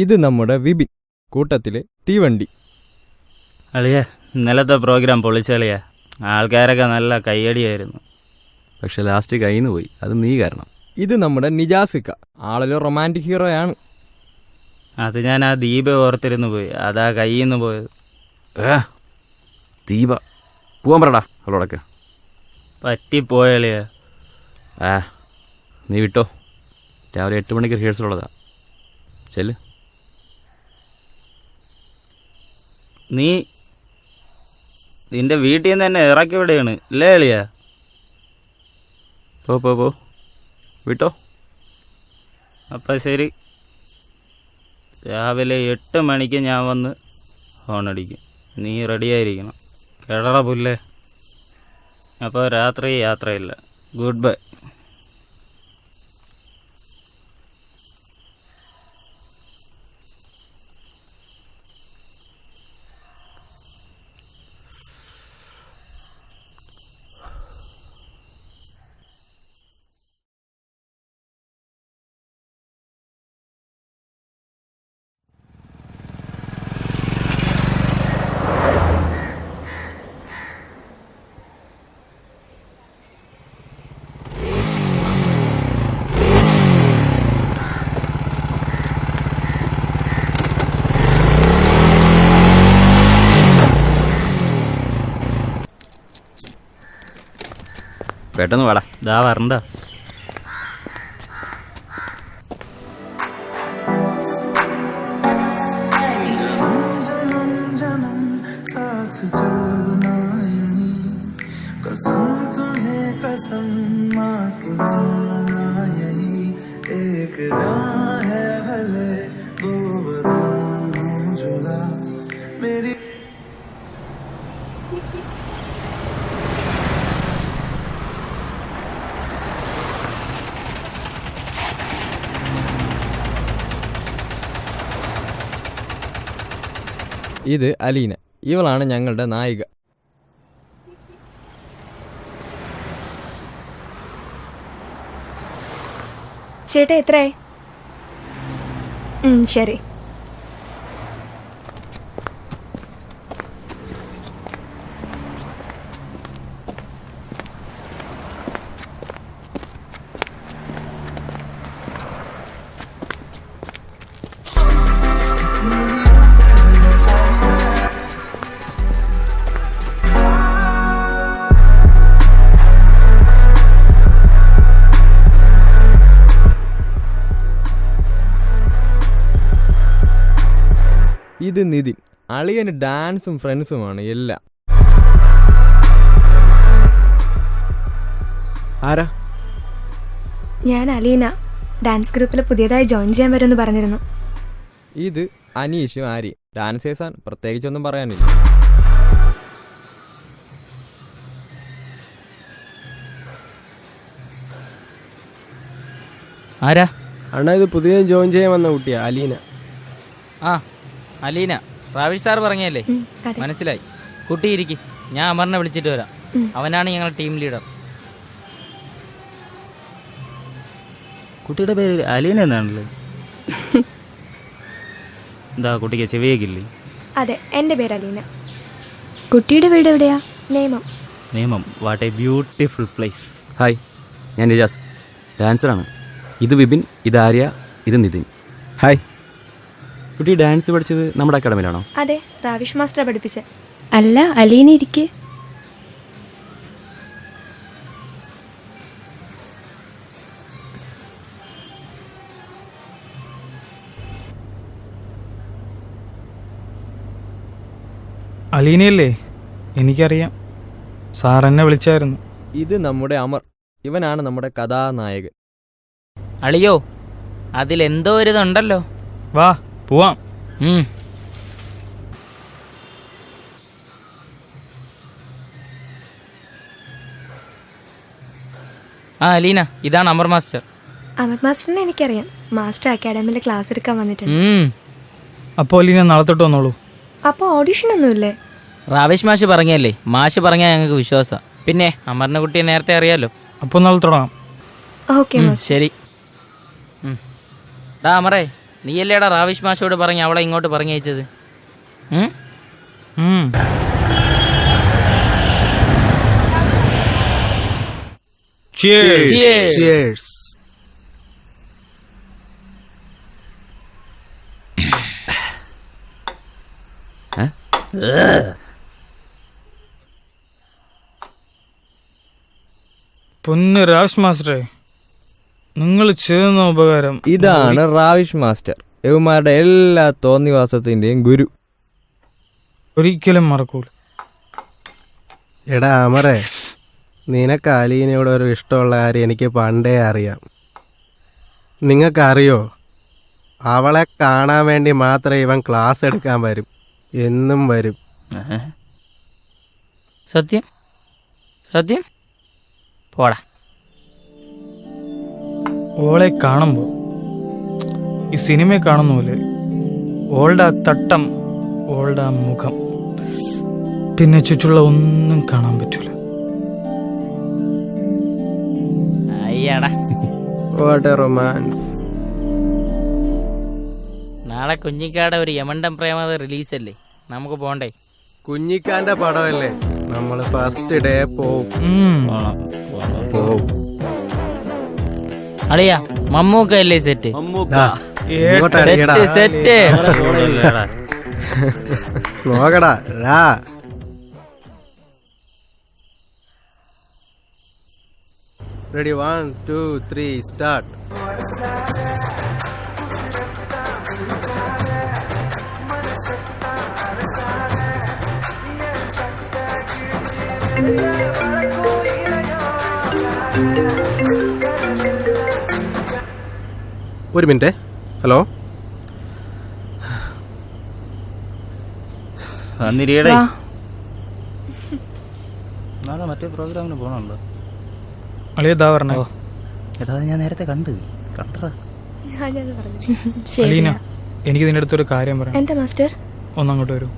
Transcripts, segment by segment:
ഇത് നമ്മുടെ വിപിൻ, കൂട്ടത്തിലെ തീവണ്ടി. അളിയ ഇന്നലത്തെ പ്രോഗ്രാം പൊളിച്ചളിയ. ആൾക്കാരൊക്കെ നല്ല കയ്യടിയായിരുന്നു. പക്ഷെ ലാസ്റ്റ് കയ്യിൽ നിന്ന് പോയി, അത് നീ കാരണം. ഇത് നമ്മുടെ നിജാസിക്ക, ആളൊരു റൊമാൻറ്റിക് ഹീറോയാണ്. അത് ഞാൻ ആ ദീപ ഓർത്തിരുന്നു പോയി, അതാ കയ്യിൽ നിന്ന് പോയത്. ദീപ പോകാൻ പറടാ അവളോടൊക്കെ. പറ്റിപ്പോയളിയ. നീ വിട്ടോ, രാവിലെ 8 മണിക്ക് റിഹേഴ്സൽ ഉള്ളതാ. ചെല്ല്. നീ നിന്റെ വീട്ടിൽ നിന്ന് തന്നെ ഇറക്കി വിടുകയാണ് അല്ലേ അളിയ? പോ വിട്ടോ. അപ്പം ശരി, രാവിലെ 8 മണിക്ക് ഞാൻ വന്ന് ഹോണടിക്കും. നീ റെഡിയായിരിക്കണം. കിടറ പുല്ലേ. അപ്പോൾ രാത്രി യാത്രയില്ല. Good bye. പെട്ടെന്ന് വാടാ. ദാ വരണ്ട. ഇത് അലീന, ഇവളാണ് ഞങ്ങളുടെ നായിക. ചേട്ടാ എത്രയായി? ശരി. ഇത് നിതിൻ, അളിയന് ഡാൻസും ഫ്രണ്ട്സുമാണ് എല്ലാം. ആരാ? ഞാൻ അലീന, ഡാൻസ് ഗ്രൂപ്പിൽ പുതിയതായി ജോയിൻ ചെയ്യാൻ വരുമെന്ന് പറഞ്ഞിരുന്നു. ഇത് അനീഷും ആര്യയും, ഡാൻസേഴ്സാണ്, പ്രത്യേകിച്ചൊന്നും പറയാനില്ല. ആരാ? അണ്ണാ ഇത് പുതിയ ജോയിൻ ചെയ്യാൻ വന്ന കുട്ടിയാ അലീന. അലീന, റാവിഷ് സാർ പറഞ്ഞല്ലേ? മനസ്സിലായി. കുട്ടി ഇരിക്കും, ഞാൻ അമറിനെ വിളിച്ചിട്ട് വരാം. അവനാണ് ഞങ്ങളുടെ ടീം ലീഡർ. കുട്ടിയുടെ പേര് അലീന എന്നാണല്ലേ? എന്താ കുട്ടിക്ക് ചെവിയേക്കില്ലേ? അതെ, എൻ്റെ പേര് അലീന. കുട്ടിയുടെ വീട് എവിടെയാ? Nemom. What a beautiful place. Hi, ഞാൻ നിജാസ്, ഡാൻസറാണ്. ഇത് വിപിൻ, ഇത് ആര്യ, ഇത് നിതിൻ. ഹായ്. കുട്ടി ഡാൻസ് പഠിച്ചത് നമ്മുടെ അക്കാഡമിയിലാണോ? അതെ, റാവിഷ് മാസ്റ്റർ പഠിപ്പിച്ചേ. അല്ല, അലീന ഇരിക്കെ. അലീനയല്ലേ? എനിക്കറിയാം, സാർ എന്നെ വിളിച്ചായിരുന്നു. ഇത് നമ്മുടെ അമർ. ഇവനാണ് നമ്മുടെ കഥാനായകൻ. അളിയോ, അതിലെന്തോ ഒരു ഇതുണ്ടല്ലോ. വാ പോവാം. ആ അലീന, ഇതാണ് അമർ മാസ്റ്റർ. അമർ മാസ്റ്ററിനെ എനിക്കറിയാം. മാസ്റ്റർ അക്കാഡമിയിൽ ക്ലാസ് എടുക്കാൻ വന്നിട്ടുണ്ട്. അപ്പോൾ അലീന നാളെ തൊട്ട് വന്നോളൂ. അപ്പോൾ ഓഡിഷൻ ഒന്നുമില്ലേ? റാവേഷ് മാഷ് പറഞ്ഞല്ലേ, മാഷ് പറഞ്ഞാൽ ഞങ്ങൾക്ക് വിശ്വാസം. പിന്നെ അമറിനെ കുട്ടിയെ നേരത്തെ അറിയാലോ. അപ്പോൾ നാളെ തുടങ്ങാം. Okay master. ശരി. ഡാ അമറേ, നീയല്ലേടാ റാവേഷ് മാഷോട് പറഞ്ഞ് അവളെ ഇങ്ങോട്ട് പറഞ്ഞയച്ചത്? Cheers. പൊന്ന് രാജ് മാസ്റ്ററെ, നിങ്ങൾ ചെയ്യുന്ന ഉപകാരം. ഇതാണ് റാവിഷ് മാസ്റ്റർ, ഇവന്മാരുടെ എല്ലാ തോന്നിവാസത്തിന്റെയും ഗുരു. ഒരിക്കലും മറക്കൂല. എടാ അമറേ, നിനക്ക് അലീനയോട് ഒരു ഇഷ്ടമുള്ള കാര്യം എനിക്ക് പണ്ടേ അറിയാം. നിങ്ങൾക്കറിയോ, അവളെ കാണാൻ വേണ്ടി മാത്രമേ ഇവൻ ക്ലാസ് എടുക്കാൻ വരും. എന്നും വരും. സത്യം? സത്യം? പോടാ. ഓളെ കാണുമ്പോൾ ഈ സിനിമയെ കാണുന്ന പോലെ ഓളുടെ ആ തട്ടം, ഓളുടെ ആ മുഖം, പിന്നെ ചുറ്റുള്ള ഒന്നും കാണാൻ പറ്റൂല. അയ്യടാ, വാട്ട് എ റൊമാൻസ്. നാളെ കുഞ്ഞിക്കാട് ഒരു യമണ്ടം പ്രേമത റിലീസല്ലേ, നമുക്ക് പോണ്ടേ? കുഞ്ഞിക്കാന്റെ പടമല്ലേ, നമ്മൾ ഫസ്റ്റ് ഡേ പോവും. അളിയാ, മമ്മൂക്ക അല്ലേ സെറ്റ്? സെറ്റ് നോക്കടാ. Ready, 1 2 3 start. ഒരു മിനിറ്റ്. ഹലോ. വന്നിരിയടേ. വാ. നാളെ മറ്റേ പ്രോഗ്രാമിന് പോകണുണ്ടോ? അളിയതാ പറഞ്ഞോ. എടാ, ഞാൻ നേരത്തെ കണ്ടതാ. ഞാനത് പറഞ്ഞു. അലീന, എനിക്ക് നിന്റെ അടുത്തൊരു കാര്യം പറയാം. എന്താ മാസ്റ്റർ? ഒന്നങ്ങോട്ട് വരൂ.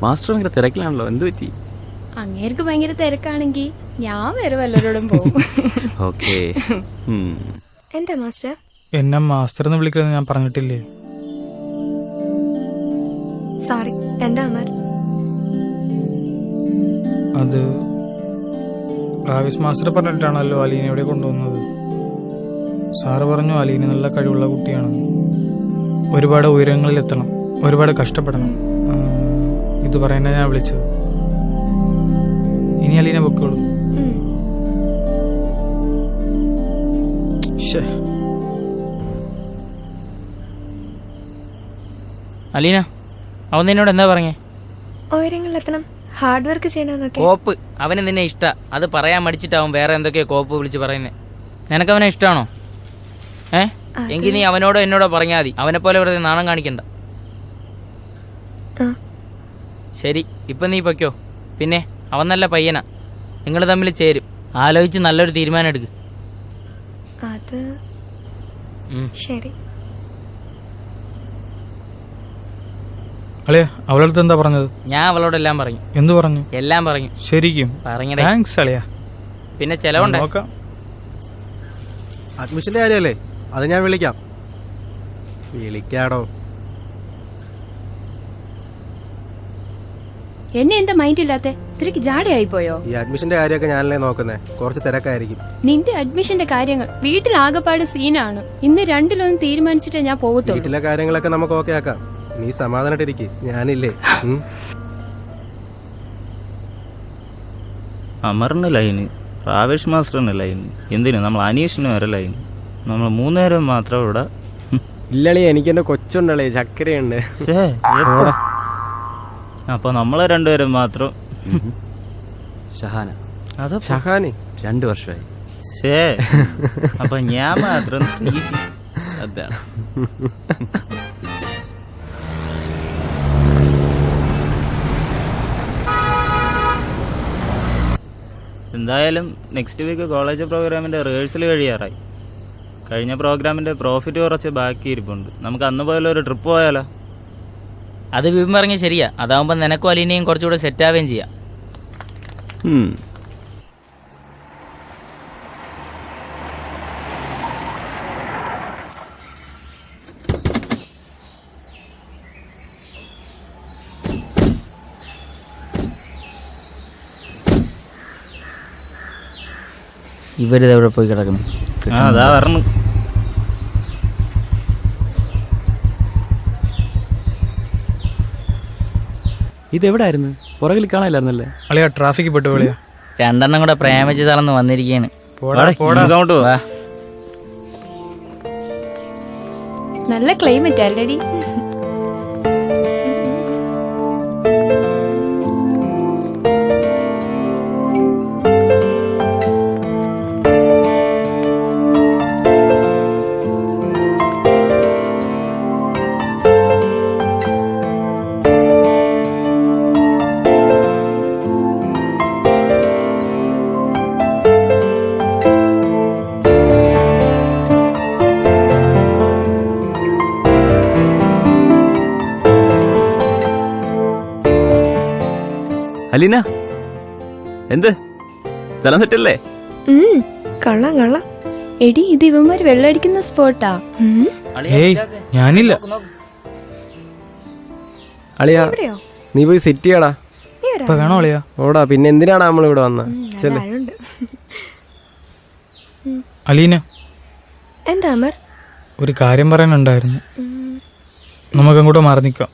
മാസ്റ്റർ ഭയങ്കര തിരക്കിലാണല്ലോ, എന്ത് പറ്റി? അങ്ങേർക്ക് ഭയങ്കര തിരക്കാണെങ്കിൽ ഞാൻ വേറെ വല്ലവരോടും പോകും. ഓക്കെ. എന്താ മാസ്റ്റർ? എന്നെ മാസ്റ്റർ എന്ന് വിളിക്കുന്നത് ഞാൻ പറഞ്ഞിട്ടില്ലേ? സോറി. എന്താ അമർ? അത് റാവിഷ് മാസ്റ്റർ പറഞ്ഞിട്ടാണല്ലോ അലീന ഇവിടെ കൊണ്ടുവന്നത്. സാറ് പറഞ്ഞു അലീന നല്ല കഴിവുള്ള കുട്ടിയാണ്, ഒരുപാട് ഉയരങ്ങളിലെത്തണം, ഒരുപാട് കഷ്ടപ്പെടണം. ഇത് പറയാനാണ് ഞാൻ വിളിച്ചത്. ഇനി അലീന പൊക്കോളൂ. അലീന, അവൻ നിന്നോട് എന്താ പറഞ്ഞേ? ഉയരങ്ങളിലെത്തണം, ഹാർഡ് വർക്ക് ചെയ്യണമെന്നൊക്കെ. കോപ്പ്. അവന് നിന്നെ ഇഷ്ട, അത് പറയാൻ മടിച്ചിട്ടാവും വേറെ എന്തൊക്കെയോ കോപ്പ് വിളിച്ച് പറയുന്നത്. നിനക്കവനെ ഇഷ്ടമാണോ? എങ്കിൽ നീ അവനോടോ എന്നോടോ പറഞ്ഞാൽ മതി, അവനെ പോലെ വെറുതെ നാണം കാണിക്കണ്ട. ശരി, ഇപ്പം നീ പൊയ്ക്കോ. പിന്നെ അവൻ നല്ല പയ്യനാ, നിങ്ങൾ തമ്മിൽ ചേരും. ആലോചിച്ച് നല്ലൊരു തീരുമാനം എടുക്ക്. അത് ശരി. അളിയ, അവളടുത്ത് എന്താ പറഞ്ഞത്? ഞാൻ അവളോടെല്ലാം പറഞ്ഞു. എന്തു പറഞ്ഞു? എല്ലാം പറഞ്ഞു. ശരിക്കും? പറഞ്ഞടേ. താങ്ക്സ് അളിയ. പിന്നെ ചെലവുണ്ട്. നോക്കാം. അഡ്മിഷന്റെ കാര്യമല്ലേ, അത് ഞാൻ വിളിക്കാം. വിളിക്കാടോ. എന്നെ എന്താ മൈൻഡ് ഇല്ലാത്തെ? ഇത്രയ്ക്ക് ജാടയായി പോയോ? ഈ അഡ്മിഷന്റെ കാര്യമൊക്കെ ഞാനല്ലേ നോക്കുന്നേ, കുറച്ച് തിരക്കായിരിക്കും. നിന്റെ അഡ്മിഷന്റെ കാര്യങ്ങൾ വീട്ടിൽ ആകെപ്പാട് സീനാണ്. ഇന്ന് രണ്ടിലൊന്നും തീരുമാനിച്ചിട്ടേ ഞാൻ പോകത്തുള്ളൂ. വീട്ടിലെ കാര്യങ്ങളൊക്കെ നമുക്ക് ഓക്കെ ആക്കാം. നീ സമാധാനായിട്ടിരിക്ക്, ഞാനില്ലേ. അമറിന് ലൈന്, പ്രാവേഷ് മാസ്റ്ററിന് ലൈന്, എന്തിനു നമ്മൾ അനീഷിന് വരെ ലൈന്. നമ്മൾ 3 നേരം മാത്രം ഇവിടെ. ഇല്ലളി, എനിക്കെന്റെ കൊച്ചുണ്ടളേ, ചക്കരയുണ്ട്. അപ്പൊ നമ്മളെ 2 പേരും മാത്രം. ഷഹാന. അതാ ഷഹാനി 2 വർഷമായി. അപ്പൊ ഞാൻ മാത്രം. അതാണ്. എന്തായാലും നെക്സ്റ്റ് വീക്ക് കോളേജ് പ്രോഗ്രാമിൻ്റെ റിഹേഴ്സൽ കഴിയാറായി. കഴിഞ്ഞ പ്രോഗ്രാമിൻ്റെ പ്രോഫിറ്റ് കുറച്ച് ബാക്കി ഇരിപ്പുണ്ട്. നമുക്ക് അന്ന് പോയാലോ ഒരു ട്രിപ്പ് പോയാലോ? അത് വിവരം പറഞ്ഞ ശരിയാ. അതാവുമ്പോൾ നിനക്കും അലീനയും കുറച്ചുകൂടെ സെറ്റാവുകയും ചെയ്യാം. ഇവരിതെവിടെ പോയി കിടക്കുന്നു? അതാ പറഞ്ഞു. ഇതെവിടായിരുന്നു? പുറകിൽ കാണാനില്ലായിരുന്നല്ലേ? അളിയാ ട്രാഫിക്കിൽ പെട്ടു വിളിയാ. 2 കൂടെ പ്രേമിച്ച് തളർന്ന് വന്നിരിക്കുകയാണ്. അങ്ങോട്ട് വാ. നല്ല ക്ലൈമറ്റ് അല്ലടി. അലീന, എന്ത് സ്ഥലം സെറ്റല്ലേ? കൊള്ളാം കൊള്ളാം. എടി, ഇത് ഇവന്മാര് വെള്ളടിക്കുന്ന സ്പോട്ടാ. ഏയ് ഞാനില്ല. അളിയാ, എവിടെയോ? നീ പോയി സെറ്റ് ചെയ്യടാ. നീ വരാം. ഇപ്പൊ വേണോ അളിയാ? ഓടാ, പിന്നെ എന്തിനാണ് നമ്മളിവിടെ വന്ന? ചെല്ലേ. ആരുണ്ട്? അലീന, എന്താ അമർ? ഒരു കാര്യം പറയാനുണ്ടായിരുന്നു. നമുക്കങ്ങോട്ട് മാറി നിൽക്കാം.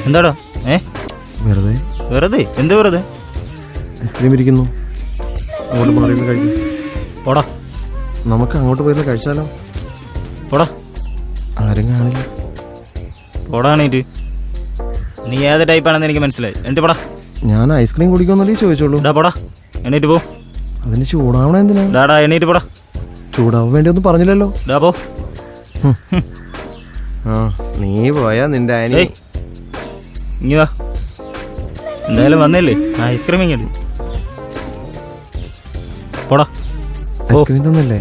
എന്താടാ? വെറുതെ വെറുതെ? എന്ത് വെറുതെ? ഐസ്ക്രീം ഇരിക്കുന്നു, അങ്ങോട്ട് മാറി കഴിക്കും. പോടാ. നമുക്ക് അങ്ങോട്ട് പോയിരുന്ന് കഴിച്ചാലോ? പോടാ. ആരും കാണില്ല. പോടാണീറ്റ്. നീ ഏത് ടൈപ്പാണെന്ന് എനിക്ക് മനസ്സിലായി. എന്നിട്ട് പോടാ. ഞാൻ ഐസ്ക്രീം കുടിക്കുമെന്നല്ലേ ചോദിച്ചോളൂ. ഡാ പോടാ, എണീറ്റ് പോ. അതിന് ചൂടാവണ എന്തിനാ? ഡാടാ എണീറ്റ് പോടാ. ചൂടാവാൻ വേണ്ടി ഒന്നും പറഞ്ഞില്ലല്ലോ. ഡാ പോ. ആ, നീ പോയാ നിന്റെ അനി. ഇനി വാ. എന്തായാലും വന്നില്ലേ, ഐസ്ക്രീം ഇങ്ങോട്ട് പോടാ. ഐസ്ക്രീം തന്നല്ലേ?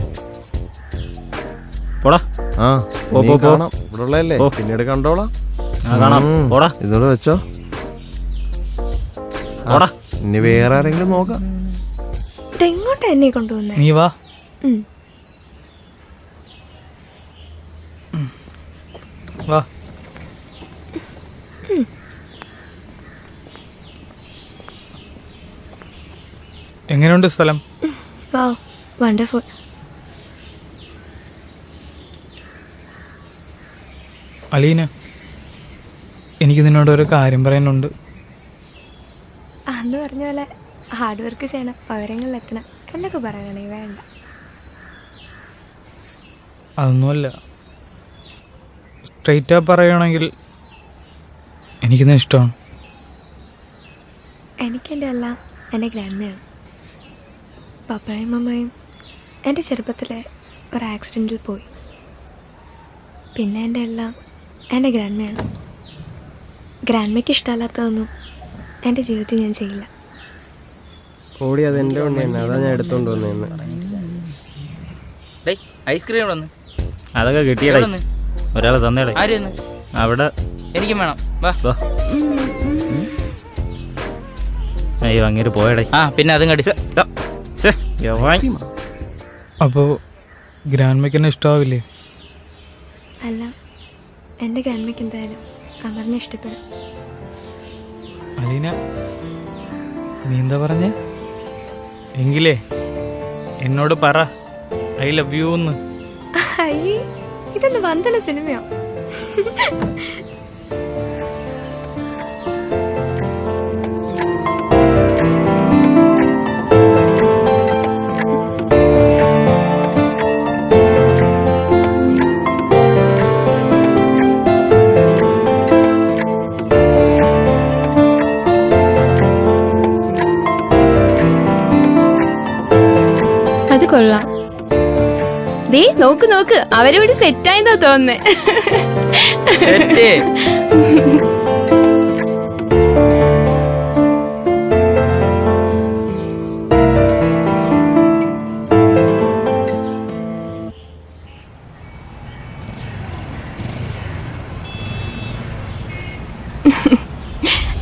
പോടാ. ആ, പോ. ഇവിടെ ഉള്ളതല്ലേ, പിന്നീട് കണ്ടോളാം. കാണാം. പോടാ. ഇതോടെ വെച്ചോ. ഓടാ. ഇനി വേറെ ആരെങ്കിലും നോക്കാം. ഇതെങ്ങോട്ടാ എന്നെ കൊണ്ടുവന്നേ? നീ വാ. ഉം. വാ. എങ്ങനെയുണ്ട് സ്ഥലം? വാവ്, വണ്ടർഫുൾ. അലീന, എനിക്ക് നിന്നോട് ഒരു കാര്യം പറയാനുണ്ട്. അന്ന് പറഞ്ഞ പോലെ ഹാർഡ് വർക്ക് ചെയ്യണം, പകരങ്ങളിലെത്തണം എന്നൊക്കെ പറയാനാണെങ്കിൽ വേണ്ട. അതൊന്നുമല്ല, സ്ട്രെയിറ്റാ പറയുകയാണെങ്കിൽ എനിക്കിന്ന് ഇഷ്ടമാണ്. എനിക്കെൻ്റെ എല്ലാം എൻ്റെ ഗ്രാൻഡ്മയാണ്. പപ്പയും അമ്മയും എൻ്റെ ചെറുപ്പത്തിലെ ഒരു ആക്സിഡൻറ്റിൽ പോയി. പിന്നെ എൻ്റെ എല്ലാം എൻ്റെ ഗ്രാൻഡ്മയാണ്. ഗ്രാൻഡ്മയ്ക്ക് ഇഷ്ടമല്ലാത്തതൊന്നും എൻ്റെ ജീവിതത്തിൽ ഞാൻ ചെയ്യില്ല. ഓടി അത് എൻ്റെ ഉണ്ണിയാണ്, അതാ ഞാൻ എടുത്തോണ്ട് വന്നേന്ന്. ഡേയ് ഐസ്ക്രീം വന്ന് അതൊക്കെ കിട്ടിയടേ. ഒരാൾ തന്നേടേ. ആര് വന്ന്? അവിടെ. എനിക്കും വേണം. വാ. അയ്യോ അങ്ങേര് പോയടേ. ആ പിന്നെ അതും കടി. അപ്പോൾ ഗ്രാൻഡ്മയ്ക്ക് എന്നെ ഇഷ്ടമാവില്ലേ? അല്ല, എൻ്റെ ഗ്രാൻഡ്മയ്ക്ക് എന്തായാലും അമറിനെ ഇഷ്ടപ്പെടും. അലീന, നീ എന്താ പറഞ്ഞേ? എങ്കിലേ എന്നോട് പറ ഐ ലവ് യു എന്ന്. അയ്യേ, ഇതൊന്ന് വന്ദന സിനിമയോ? അത് കൊള്ളാം. ദേ നോക്ക് നോക്ക്, അവരിവിടെ സെറ്റായെന്നാ തോന്നുന്നേ.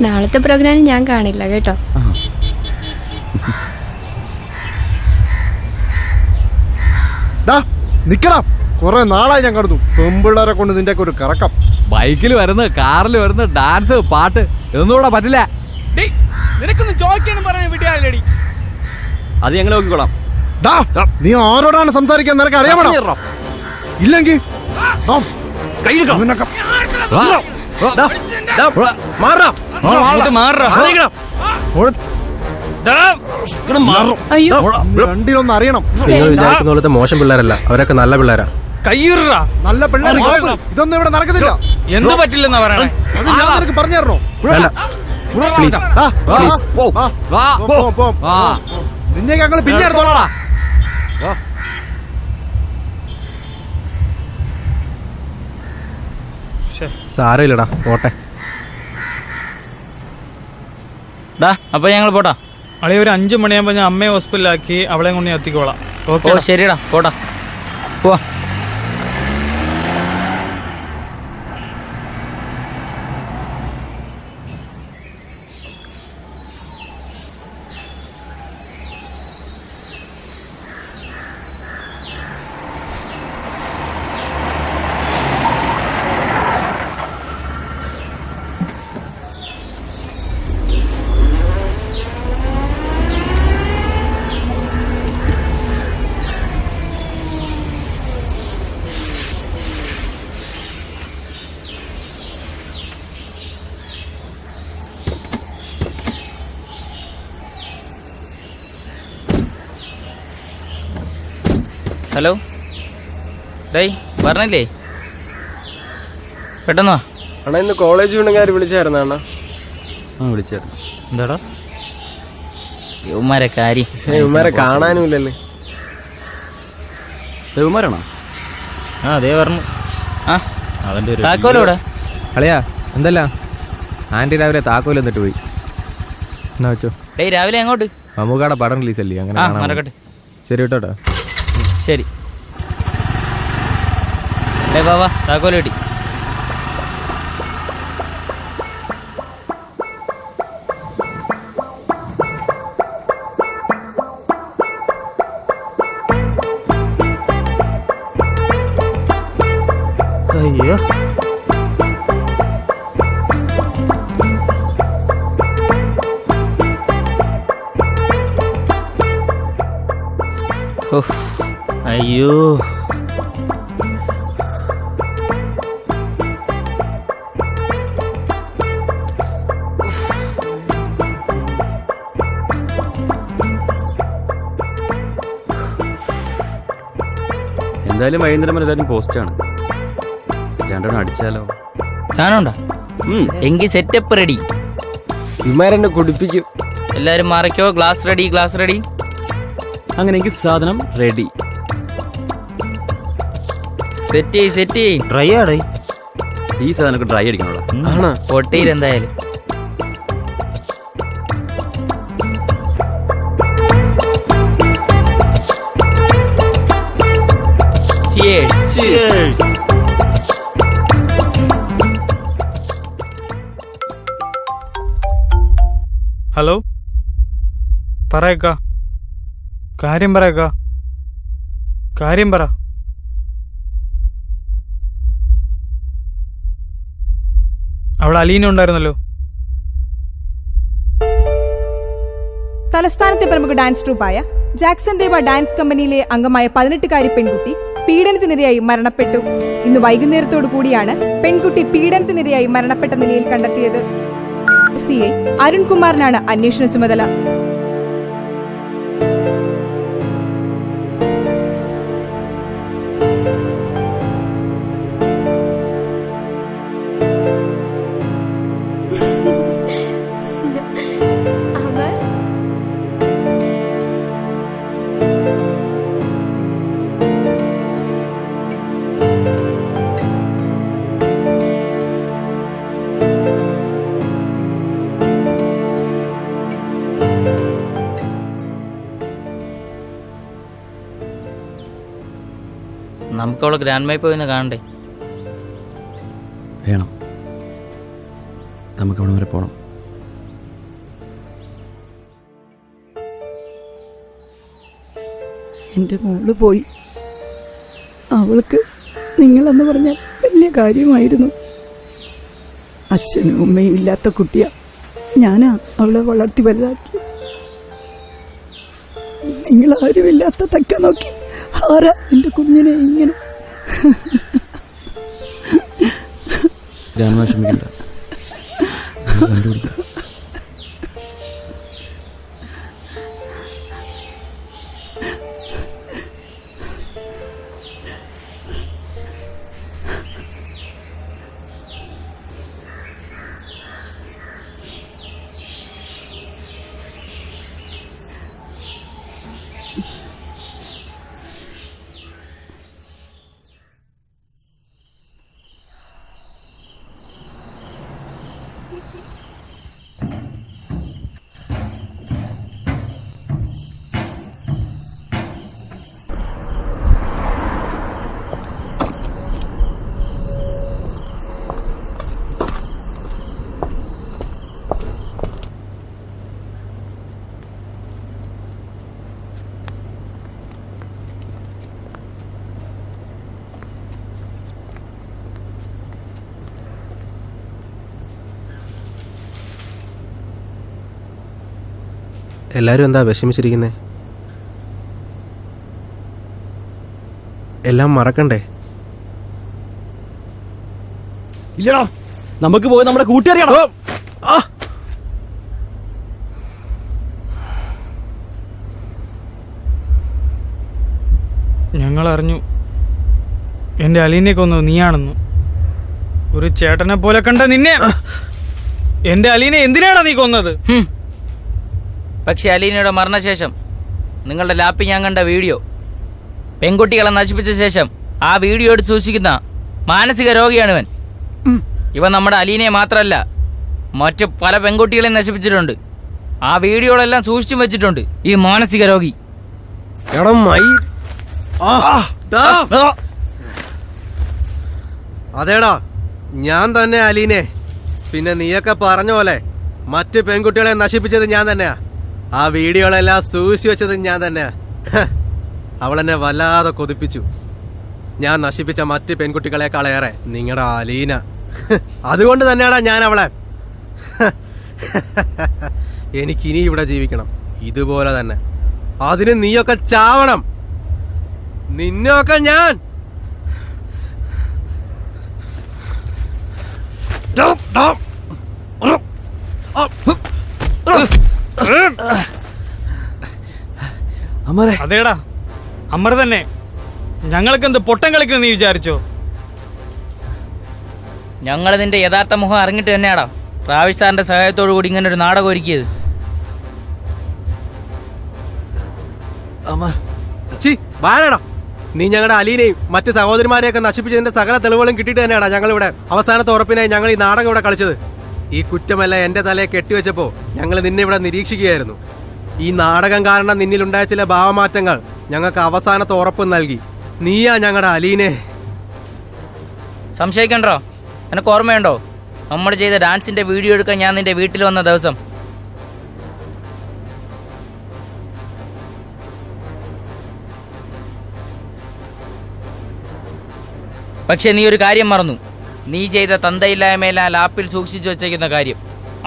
നാളത്തെ പ്രോഗ്രാം ഞാൻ കാണില്ല കേട്ടോ. നിക്കടാ, കൊറേ നാളായി ഞാൻ കടന്നു പെമ്പിള്ളേരെ കൊണ്ട് നിന്റെ ഒരു കറക്കം. ബൈക്കിൽ വരുന്ന, കാറിൽ വരുന്ന, ഡാൻസ്, പാട്ട് ഇതൊന്നും ഇവിടെ പറ്റില്ല. നിനക്കൊന്നും ചോദിക്കാനും പറയാൻ വിട്ടിയാലടി. അത് ഞങ്ങൾ നോക്കിക്കോളാം. നീ ആരോടാണ് സംസാരിക്കാൻ നിനക്ക് അറിയാമോ? ഇല്ലെങ്കിൽ അയ്യോ, രണ്ടിലൊന്നും അറിയണം. നിങ്ങൾ വിചാരിക്കുന്ന പോലത്തെ മോശം പിള്ളേരല്ല, അവരൊക്കെ നല്ല പിള്ളേരാ. കയ്യിറാ, നല്ല പിള്ളേർ. ഇതൊന്നും ഇവിടെ നടക്കത്തില്ല. എന്ത് പറ്റില്ലെന്നാ പറയണേ? അത് ഞാൻ നിനക്ക് പറഞ്ഞു തരണോ? നിന്നെ ഞങ്ങൾ പിന്നെ എടുത്തോളാ. സാരമില്ലടാ, പോട്ടെ. അപ്പൊ ഞങ്ങൾ പോട്ടാ. അളി, ഒരു 5 മണിയാകുമ്പോൾ ഞാൻ അമ്മയെ ഹോസ്പിറ്റലാക്കി അവളെ കൊണ്ട് ഞാൻ എത്തിക്കോളാം. ഓ ശരിടാ, പോട്ടാ. പോവാ. ഹലോ, ഡേയ് പറഞ്ഞില്ലേ? പെട്ടെന്ന് വാ. അണ്ണാ ഇന്ന് കോളേജ് ഉണ്ടെങ്കിൽ വിളിച്ചായിരുന്നു അണ്ണാ. വിളിച്ചായിരുന്നു. എന്താടാ ഇവന്മാരെ കാര്യം? ഇവന്മാരെ കാണാനും ഇല്ലല്ലേ. ദേവന്മാരാണോ? ആ അതേ പറഞ്ഞു. ആ അവൻ്റെ ഒരു താക്കോലോടെ. അളിയാ, എന്തല്ല ആൻറ്റി രാവിലെ താക്കോൽ എന്നിട്ട് പോയി. എന്നാ വെച്ചോ. ഡേയ് രാവിലെ എങ്ങോട്ട്? മമ്മൂക്കാടെ പടം റിലീസ് അല്ലേ, അങ്ങനെ ആ കാണാൻ മറക്കട്ടെ. ശരി കേട്ടോട്ടോ. ശരി. ഡേ വാ, താക്കോല് കിട്ടി. അയ്യോ ഉഫ്. അയ്യോ എന്തായാലും വൈകുന്നേരം വരെ എല്ലാവരും പോസ്റ്റാണ്. രണ്ടെണ്ണം അടിച്ചാലോ? സാധനമുണ്ടോ? എങ്കിൽ സെറ്റപ്പ് റെഡി. ഇമാരെന്നെ കുടിപ്പിക്കും. എല്ലാരും മാറിക്കോ. Glass ready, glass ready. അങ്ങനെയെങ്കിൽ സാധനം റെഡി. സെറ്റ് ചെയ്, സെറ്റ് ചെയ്. ഡ്രൈ ആടേ. ഈ സാധനമൊക്കെ ഡ്രൈ അടിക്കണല്ലോ. ആണോ? പൊട്ടിയിൽ എന്തായാലും. Cheers. Cheers. ഹലോ, പറയക്കാ. കാര്യം പറയക്കാ. കാര്യം പറ. അവിടെ അലീന ഉണ്ടായിരുന്നല്ലോ. തലസ്ഥാനത്തെ പ്രമുഖ ഡാൻസ് ട്രൂപ്പായ ജാക്സൺ ദേവ ഡാൻസ് കമ്പനിയിലെ അംഗമായ 18-കാരി പെൺകുട്ടി പീഡനത്തിനിരയായി മരണപ്പെട്ടു. ഇന്ന് വൈകുന്നേരത്തോടു കൂടിയാണ് പെൺകുട്ടി പീഡനത്തിനിരയായി മരണപ്പെട്ട നിലയിൽ കണ്ടെത്തിയത്. CI അരുൺകുമാറിനാണ് അന്വേഷണ ചുമതല. അമർ, നമുക്കവളെ ഗ്രാൻഡ് മൈ പോയിന്ന് കാണണ്ടേ? വേണം. നമുക്ക് അവിടെ വരെ പോകണം. എൻ്റെ മോള് പോയി. അവൾക്ക് നിങ്ങളെന്ന് പറഞ്ഞാൽ വലിയ കാര്യമായിരുന്നു. അച്ഛനും അമ്മയും ഇല്ലാത്ത കുട്ടിയാ. ഞാനാ അവളെ വളർത്തി വലുതാക്കി. നിങ്ങളാരുമില്ലാത്ത തക്ക നോക്കി ആരാ എൻ്റെ കുഞ്ഞിനെ ഇങ്ങനെ. ഗ്രാൻഡ് വിഷമിക്കണ്ട, കണ്ടുപിടിക്കാം. എല്ലാവരും എന്താ വിഷമിച്ചിരിക്കുന്നേ? എല്ലാം മറക്കണ്ടേ? ഇല്ലടാ, നമുക്ക് പോയി നമ്മുടെ കൂട്ടുകാരിയാണോ? ഞങ്ങൾ അറിഞ്ഞു എൻ്റെ അലീനെ കൊന്നത് നീയാണെന്ന്. ഒരു ചേട്ടനെ പോലെ കണ്ട നിന്നെ, എൻ്റെ അലീനെ എന്തിനാണ് നീ കൊന്നത്? പക്ഷെ അലീനയുടെ മരണശേഷം നിങ്ങളുടെ ലാപ്പിൽ ഞാൻ കണ്ട വീഡിയോ, പെൺകുട്ടികളെ നശിപ്പിച്ച ശേഷം ആ വീഡിയോ എടുത്ത് സൂക്ഷിക്കുന്ന മാനസിക രോഗിയാണ് ഇവൻ. ഇവൻ നമ്മുടെ അലീനയെ മാത്രമല്ല മറ്റു പല പെൺകുട്ടികളെയും നശിപ്പിച്ചിട്ടുണ്ട്. ആ വീഡിയോകളെല്ലാം സൂക്ഷിച്ചും വെച്ചിട്ടുണ്ട് ഈ മാനസിക രോഗി. അതേടാ, ഞാൻ തന്നെ അലീനെ. പിന്നെ നീയൊക്കെ പറഞ്ഞ പോലെ മറ്റ് പെൺകുട്ടികളെ നശിപ്പിച്ചത് ഞാൻ തന്നെയാ. ആ വീഡിയോകളെല്ലാം സൂക്ഷിച്ചു വെച്ചത് ഞാൻ തന്നെയാ. അവളെന്നെ വല്ലാതെ കൊതിപ്പിച്ചു. ഞാൻ നശിപ്പിച്ച മറ്റ് പെൺകുട്ടികളെക്കാളേറെ നിങ്ങളുടെ അലീന. അതുകൊണ്ട് തന്നെയാടാ ഞാൻ അവളെ. എനിക്കിനി ഇവിടെ ജീവിക്കണം ഇതുപോലെ തന്നെ. അതിന് നീയൊക്കെ ചാവണം. നിന്നൊക്കെ ഞാൻ അമറേ, അതേടാ അമർ തന്നെ. ഞങ്ങൾക്ക് എന്ത് പൊട്ടം കളിക്കുന്നു നീ വിചാരിച്ചോ? ഞങ്ങൾ നിന്റെ യഥാർത്ഥ മുഖം അറിഞ്ഞിട്ട് തന്നെയാടാ റാവിഷ് സാറിന്റെ സഹായത്തോടു കൂടി ഇങ്ങനെ ഒരു നാടകം ഒരുക്കിയത്. അമർ, ചി വാഴടാ. നീ ഞങ്ങളുടെ അലീനെയും മറ്റ് സഹോദരിമാരെയൊക്കെ നശിപ്പിച്ചതിന്റെ സകല തെളിവുകളും കിട്ടിയിട്ട് തന്നെയാടാ ഞങ്ങളിവിടെ അവസാനത്തെ ഉറപ്പിനായി ഞങ്ങൾ ഈ നാടകം ഇവിടെ കളിച്ചത്. ഈ കുറ്റമെല്ലാം എൻ്റെ തലയെ കെട്ടിവെച്ചപ്പോൾ ഞങ്ങൾ നിന്നെ ഇവിടെ നിരീക്ഷിക്കുകയായിരുന്നു. ഈ നാടകം കാരണം നിന്നിലുണ്ടായ ചില ഭാവമാറ്റങ്ങൾ ഞങ്ങൾക്ക് അവസാനത്തെ ഉറപ്പ് നൽകി. നീയാ ഞങ്ങളുടെ അലീനെ. സംശയിക്കണ്ടോ? നിനക്ക് ഓർമ്മയുണ്ടോ നമ്മൾ ചെയ്ത ഡാൻസിന്റെ വീഡിയോ എടുക്കാൻ ഞാൻ നിന്റെ വീട്ടിൽ വന്ന ദിവസം? പക്ഷെ നീ ഒരു കാര്യം മറന്നു. നീ ചെയ്ത തന്തയില്ലായ്മയെല്ലാം ലാപ്പിൽ സൂക്ഷിച്ചു വെച്ചേക്കുന്ന കാര്യം.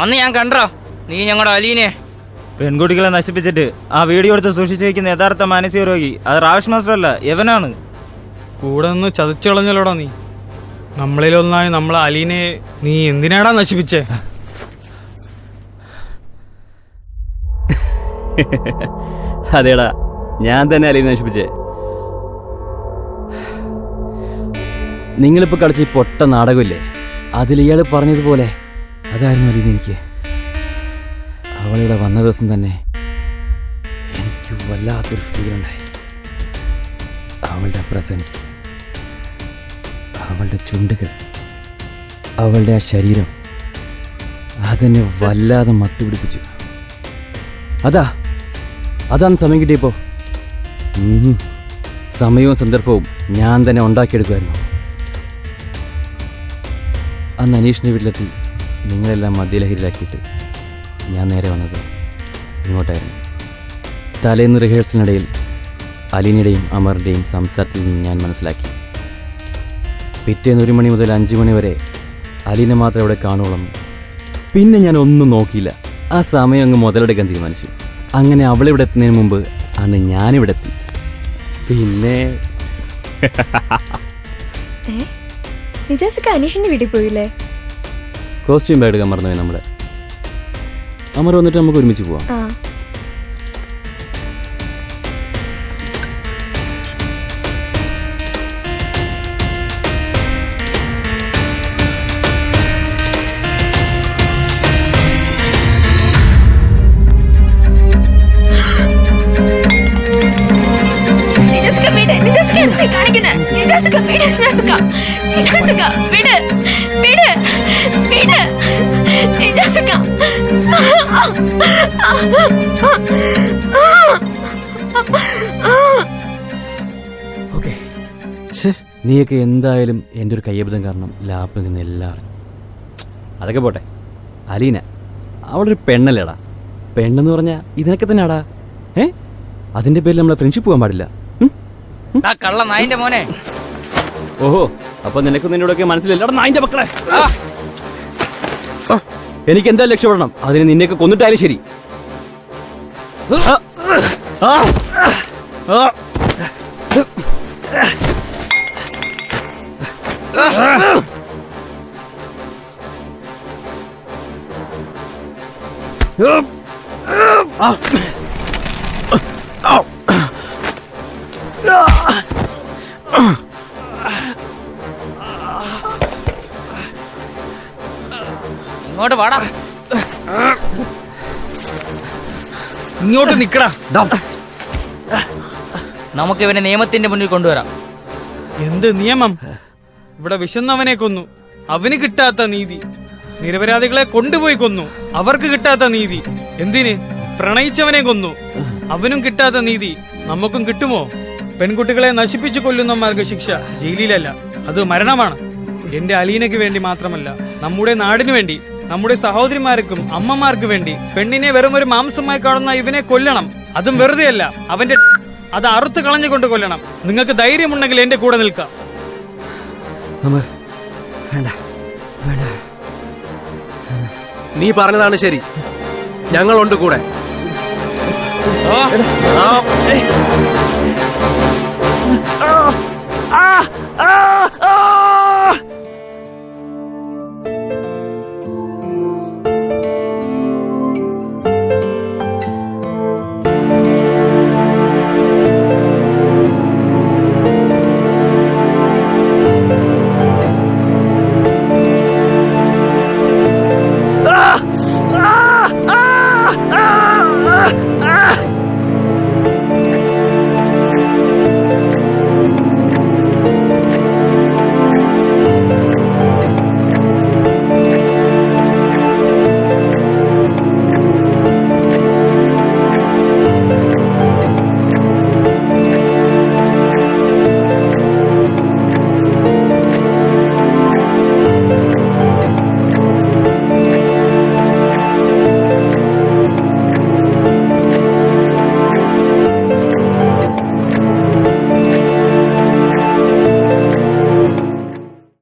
അന്ന് ഞാൻ കണ്ടോ നീ ഞങ്ങളുടെ അലീനെ. പെൺകുട്ടികളെ നശിപ്പിച്ചിട്ട് ആ വീഡിയോ എടുത്ത് സൂക്ഷിച്ചു വയ്ക്കുന്ന യഥാർത്ഥ മാനസിക രോഗി അത് റാവിഷ് മാസ്റ്റർ അല്ല, യവനാണ്. കൂടെ നിന്ന് ചതച്ചു കളഞ്ഞല്ലോടാ നീ. നമ്മളിലൊന്നായി നമ്മളെ അലീനെ നീ എന്തിനാടാ നശിപ്പിച്ചേ? അതേടാ, ഞാൻ തന്നെ അലീനെ നശിപ്പിച്ചേ. നിങ്ങളിപ്പോൾ കളിച്ച ഈ പൊട്ട നാടകമില്ലേ, അതിലിയാൾ പറഞ്ഞതുപോലെ അതായിരുന്നു അലീന. എനിക്ക് അവളിവിടെ വന്ന ദിവസം തന്നെ എനിക്ക് വല്ലാത്തൊരു ഫീൽ ഉണ്ടായി. അവളുടെ പ്രസൻസ്, അവളുടെ ചുണ്ടുകൾ, അവളുടെ ആ ശരീരം, അതെന്നെ വല്ലാതെ മത്തുപിടിപ്പിച്ചു. അതാണ് സമയം കിട്ടിയപ്പോൾ സമയവും സന്ദർഭവും ഞാൻ തന്നെ ഉണ്ടാക്കിയെടുക്കുമായിരുന്നു. അന്ന് അനീഷിൻ്റെ വീട്ടിലെത്തി നിങ്ങളെല്ലാം മദ്യലഹരിയിലാക്കിയിട്ട് ഞാൻ നേരെ വന്നത് ഇങ്ങോട്ടായിരുന്നു. തലേന്ന് റിഹേഴ്സലിനിടയിൽ അലീനയുടെയും അമറിൻ്റെയും സംസാരത്തിൽ നിന്ന് ഞാൻ മനസ്സിലാക്കി, പിറ്റേന്ന് 1 മണി മുതൽ 5 മണി വരെ അലീന മാത്രമേ അവിടെ കാണുള്ളൂ. പിന്നെ ഞാൻ ഒന്നും നോക്കിയില്ല, ആ സമയം അങ്ങ് മുതലെടുക്കാൻ തീരുമാനിച്ചു. അങ്ങനെ അവളിവിടെ എത്തുന്നതിന് മുമ്പ് അന്ന് ഞാനിവിടെ എത്തി. പിന്നെ നിജാസൊക്കെ അനീഷിന്റെ വീട്ടിൽ പോയില്ലേ? കോസ്റ്റ്യൂം ബാഗ് എടുക്കാൻ മറന്നുപോയി നമ്മുടെ. അമർ വന്നിട്ട് നമുക്ക് ഒരുമിച്ച് പോവാം. നീയൊക്കെ എന്തായാലും എൻ്റെ ഒരു കയ്യബദ്ധം കാരണം ലാപ്പിൽ നിന്ന് എല്ലാം അറിഞ്ഞു. അതൊക്കെ പോട്ടെ, അലീന അവളൊരു പെണ്ണല്ലേടാ. പെണ്ണെന്ന് പറഞ്ഞാൽ ഇതിനൊക്കെ തന്നെയാടാ. അതിൻ്റെ പേരിൽ നമ്മളെ ഫ്രണ്ട്ഷിപ്പ് പോകാൻ പാടില്ല. കള്ള നായിന്റെ മോനെ. ഓഹോ, അപ്പൊ നിനക്ക് നിന്നോടൊക്കെ മനസ്സിലല്ല നായിന്റെ മക്കളെ. എനിക്ക് എന്തായാലും രക്ഷപ്പെടണം. അതിന് നിന്നെയൊക്കെ കൊന്നിട്ടായാലും ശരി. ഇങ്ങോട്ട് വാടാ. ഇങ്ങോട്ട് നിക്കടാ. നമുക്ക് ഇവനെ നിയമത്തിന്റെ മുന്നിൽ കൊണ്ടുവരാം. എന്ത് നിയമം? ഇവിടെ വിശന്നവനെ കൊന്നു, അവന് കിട്ടാത്ത നീതി. നിരപരാധികളെ കൊണ്ടുപോയി കൊന്നു, അവർക്ക് കിട്ടാത്ത നീതി. എന്തിന്? പ്രണയിച്ചവനെ കൊന്നു, അവനും കിട്ടാത്ത നീതി നമുക്കും കിട്ടുമോ? പെൺകുട്ടികളെ നശിപ്പിച്ചു കൊല്ലുന്നവന്മാർക്ക് ശിക്ഷ ജയിലിലല്ല, അത് മരണമാണ്. എന്റെ അലീനയ്ക്ക് വേണ്ടി മാത്രമല്ല, നമ്മുടെ നാടിനു വേണ്ടി, നമ്മുടെ സഹോദരിമാർക്കും അമ്മമാർക്ക് വേണ്ടി പെണ്ണിനെ വെറും ഒരു മാംസമായി കാണുന്ന ഇവനെ കൊല്ലണം. അതും വെറുതെയല്ല, അവന്റെ അത് അറുത്ത് കളഞ്ഞുകൊണ്ട് കൊല്ലണം. നിങ്ങൾക്ക് ധൈര്യമുണ്ടെങ്കിൽ എന്റെ കൂടെ നിൽക്കാം. അമർ വേണ്ട വേണ്ട. നീ പറഞ്ഞതാണ് ശരി, ഞങ്ങളുണ്ട് കൂടെ. ആ